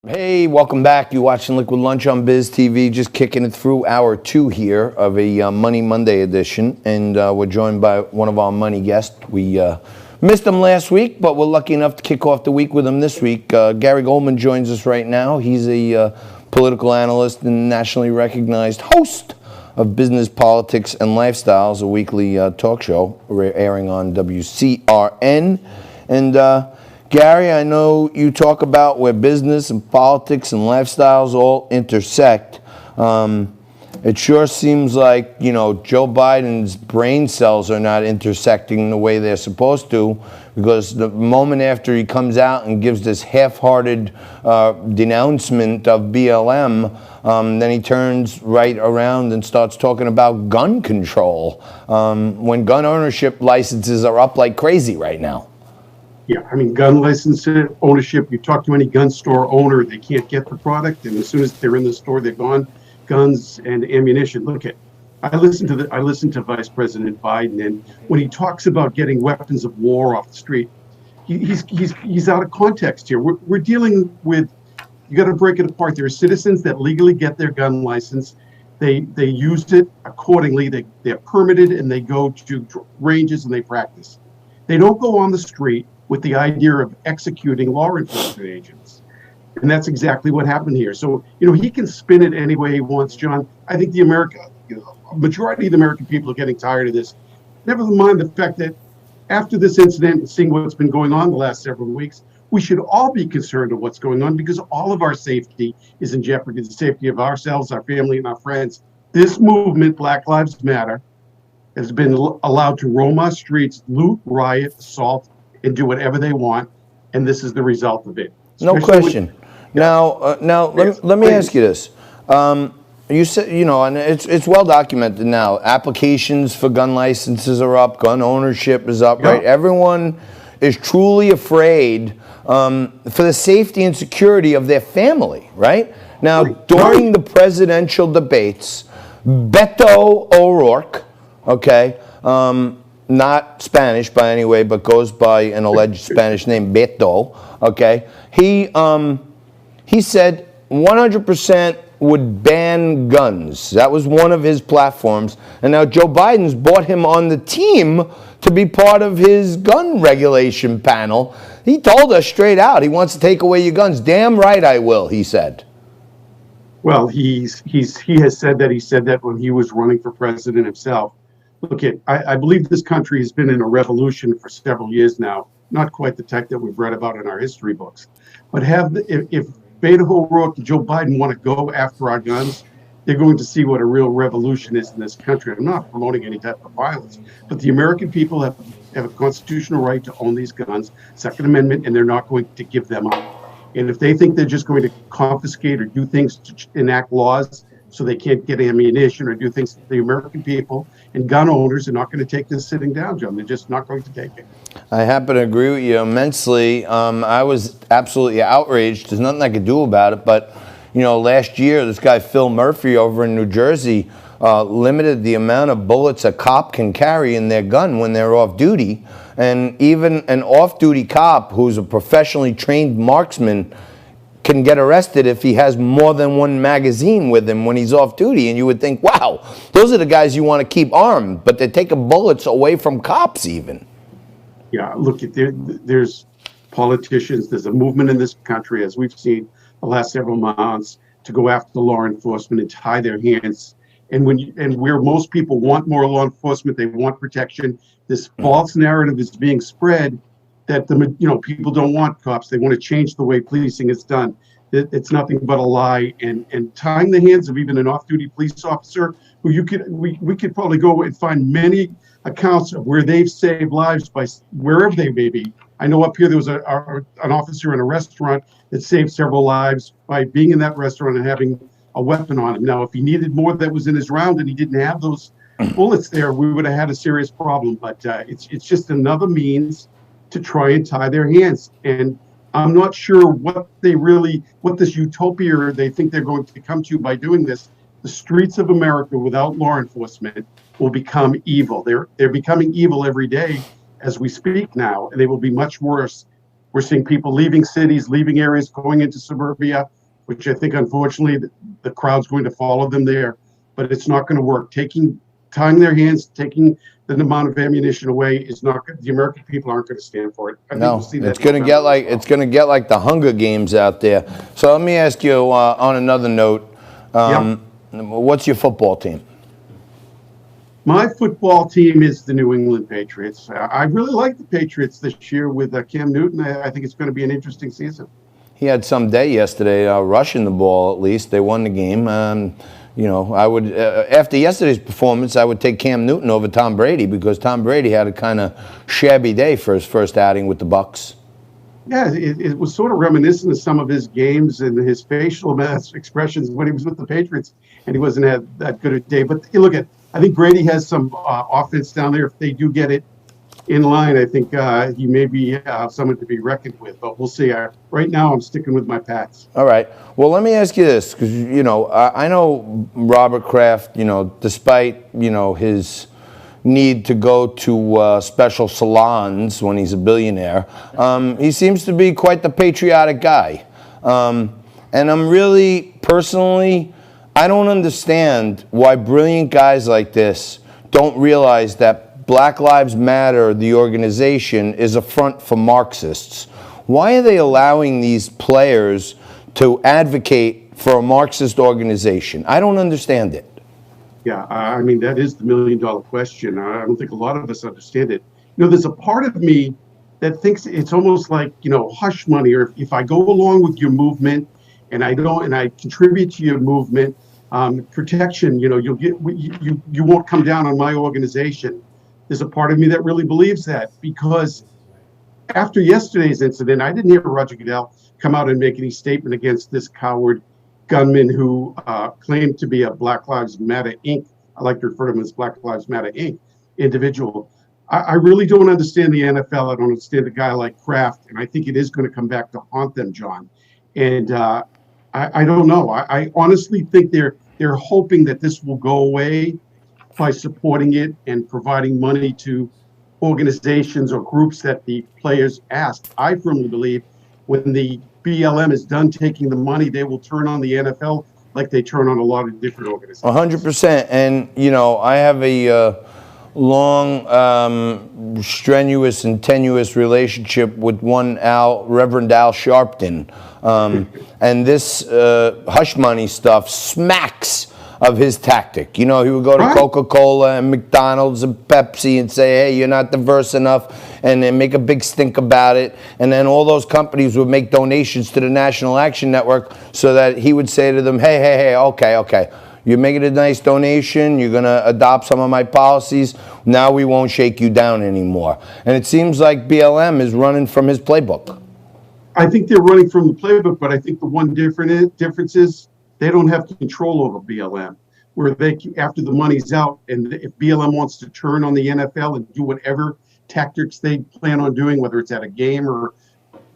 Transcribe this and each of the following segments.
Hey, welcome back. You watching Liquid Lunch on Biz TV? Just kicking it through hour two here of a Money Monday edition, and we're joined by one of our money guests. We missed him last week, but we're lucky enough to kick off the week with him this week. Gary Goldman joins us right now. He's a political analyst and nationally recognized host of Business, Politics, and Lifestyles, a weekly talk show airing on WCRN, and Gary, I know you talk about where business and politics and lifestyles all intersect. It sure seems like, Joe Biden's brain cells are not intersecting the way they're supposed to, because the moment after he comes out and gives this half-hearted denouncement of BLM, then he turns right around and starts talking about gun control, when gun ownership licenses are up like crazy right now. Yeah, I mean, gun license ownership, you talk to any gun store owner, they can't get the product, and as soon as they're in the store, they're gone. Guns and ammunition. I listened to Vice President Biden, and when he talks about getting weapons of war off the street, he's out of context here. We're dealing with, you got to break it apart. There are citizens that legally get their gun license. They used it accordingly. They're permitted, and they go to ranges and they practice. They don't go on the street with the idea of executing law enforcement agents. And that's exactly what happened here. So, he can spin it any way he wants, John. I think majority of the American people are getting tired of this. Never mind the fact that after this incident and seeing what's been going on the last several weeks, we should all be concerned of what's going on, because all of our safety is in jeopardy, the safety of ourselves, our family, and our friends. This movement, Black Lives Matter, has been allowed to roam our streets, loot, riot, assault, and do whatever they want, and this is the result of it. No question. Now, let me ask you this. You said, and it's well documented now. Applications for gun licenses are up. Gun ownership is up, right? Everyone is truly afraid for the safety and security of their family, right? Now, during the presidential debates, Beto O'Rourke, okay, not Spanish by any way, but goes by an alleged Spanish name, Beto, okay? He said 100% would ban guns. That was one of his platforms. And now Joe Biden's brought him on the team to be part of his gun regulation panel. He told us straight out he wants to take away your guns. Damn right I will, he said. Well, he has said that. He said that when he was running for president himself. Look, I believe this country has been in a revolution for several years now, not quite the type that we've read about in our history books. But if Beto O'Rourke and Joe Biden want to go after our guns, they're going to see what a real revolution is in this country. I'm not promoting any type of violence, but the American people have a constitutional right to own these guns, Second Amendment, and they're not going to give them up. And if they think they're just going to confiscate or do things to enact laws so they can't get ammunition or do things, the American people and gun owners are not going to take this sitting down, John. They're just not going to take it. I happen to agree with you immensely. I was absolutely outraged. There's nothing I could do about it. But, last year, this guy Phil Murphy over in New Jersey limited the amount of bullets a cop can carry in their gun when they're off duty. And even an off-duty cop who's a professionally trained marksman can get arrested if he has more than one magazine with him when he's off duty. And you would think, wow, those are the guys you want to keep armed, but they're taking bullets away from cops even. Yeah, look, there's politicians, there's a movement in this country, as we've seen the last several months, to go after law enforcement and tie their hands. And where most people want more law enforcement, they want protection, this false narrative is being spread that people don't want cops. They want to change the way policing is done. It's nothing but a lie. And tying the hands of even an off-duty police officer, who we could probably go and find many accounts of where they've saved lives by wherever they may be. I know up here there was an officer in a restaurant that saved several lives by being in that restaurant and having a weapon on him. Now, if he needed more that was in his round and he didn't have those bullets there, we would have had a serious problem. But it's just another means to try and tie their hands. And I'm not sure what this utopia they think they're going to come to by doing this. The streets of America without law enforcement will become evil. They're becoming evil every day as we speak now, and they will be much worse We're seeing people leaving cities, leaving areas, going into suburbia, which I think, unfortunately, the crowd's going to follow them there. But it's not going to work. Tying their hands, taking the amount of ammunition away is not good. The American people aren't going to stand for it. I think we'll see that it's going to get like it's going to get like the Hunger Games out there. So let me ask you on another note, what's your football team? My football team is the New England Patriots. I really like the Patriots this year with Cam Newton. I think it's going to be an interesting season. He had some day yesterday, rushing the ball at least. They won the game. I would after yesterday's performance, I would take Cam Newton over Tom Brady because Tom Brady had a kind of shabby day for his first outing with the Bucs. Yeah, it was sort of reminiscent of some of his games and his facial expressions when he was with the Patriots, and he wasn't had that good a day. But look I think Brady has some offense down there. If they do get it in line, I think he may be someone to be reckoned with. But we'll see. Right now, I'm sticking with my Pats. All right. Well, let me ask you this, because I know Robert Kraft. Despite his need to go to special salons when he's a billionaire, he seems to be quite the patriotic guy. And I'm really personally, I don't understand why brilliant guys like this don't realize that Black Lives Matter, the organization, is a front for Marxists. Why are they allowing these players to advocate for a Marxist organization? I don't understand it. Yeah, I mean, that is the million-dollar question. I don't think a lot of us understand it. There's a part of me that thinks it's almost like, hush money, or if I go along with your movement and I contribute to your movement, protection, you'll get, you won't come down on my organization. There's a part of me that really believes that, because after yesterday's incident, I didn't hear Roger Goodell come out and make any statement against this coward gunman who claimed to be a Black Lives Matter Inc. I like to refer to him as Black Lives Matter Inc. individual. I really don't understand the NFL. I don't understand a guy like Kraft, and I think it is going to come back to haunt them, John. And I don't know. I honestly think they're hoping that this will go away by supporting it and providing money to organizations or groups that the players asked. I firmly believe when the BLM is done taking the money, they will turn on the NFL like they turn on a lot of different organizations. 100%. And, I have a long, strenuous and tenuous relationship with one Reverend Al Sharpton. And this hush money stuff smacks of his tactic. He would go to Coca-Cola and McDonald's and Pepsi and say, hey, you're not diverse enough, and then make a big stink about it. And then all those companies would make donations to the National Action Network so that he would say to them, hey, okay. You're making a nice donation. You're going to adopt some of my policies. Now we won't shake you down anymore. And it seems like BLM is running from his playbook. I think they're running from the playbook, but I think the one difference is they don't have control over BLM, where after the money's out, and if BLM wants to turn on the NFL and do whatever tactics they plan on doing, whether it's at a game or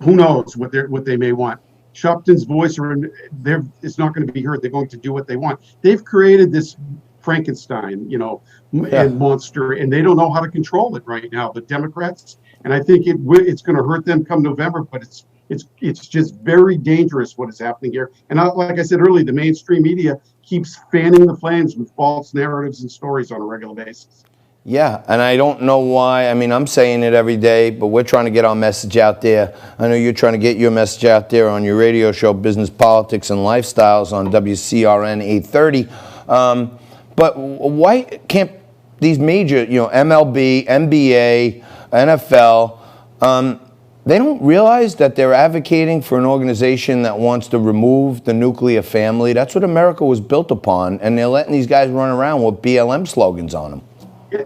who knows what they may want. Sharpton's voice is not going to be heard. They're going to do what they want. They've created this Frankenstein, and monster, and they don't know how to control it right now, the Democrats. And I think it's going to hurt them come November, but it's just very dangerous what is happening here. And like I said earlier, the mainstream media keeps fanning the flames with false narratives and stories on a regular basis. Yeah, and I don't know why. I mean, I'm saying it every day, but we're trying to get our message out there. I know you're trying to get your message out there on your radio show, Business, Politics, and Lifestyles on WCRN 830. But why can't these major, MLB, NBA, NFL, they don't realize that they're advocating for an organization that wants to remove the nuclear family? That's what America was built upon, and they're letting these guys run around with BLM slogans on them.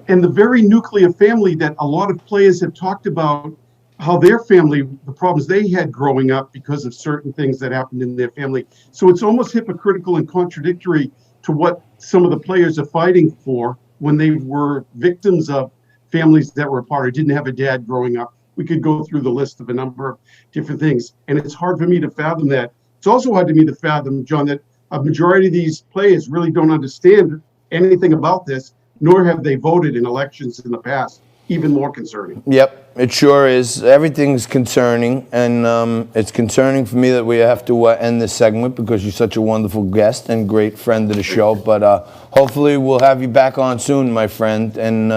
And the very nuclear family that a lot of players have talked about, how their family, the problems they had growing up because of certain things that happened in their family. So it's almost hypocritical and contradictory to what some of the players are fighting for when they were victims of families that were apart or didn't have a dad growing up. We could go through the list of a number of different things. And it's hard for me to fathom that. It's also hard to me to fathom, John, that a majority of these players really don't understand anything about this, nor have they voted in elections in the past. even more concerning. Yep, it sure is. Everything's concerning, and it's concerning for me that we have to end this segment because you're such a wonderful guest and great friend of the show. But hopefully we'll have you back on soon, my friend, and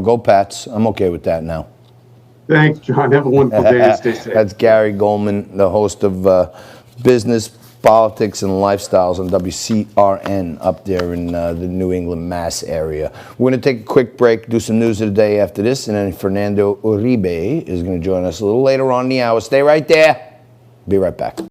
go Pats. I'm okay with that now. Thanks, John. Have a wonderful day and stay safe. That's Gary Goldman, the host of Business, Politics, and Lifestyles on WCRN up there in the New England, Mass area. We're going to take a quick break, do some news of the day after this, and then Fernando Uribe is going to join us a little later on in the hour. Stay right there. Be right back.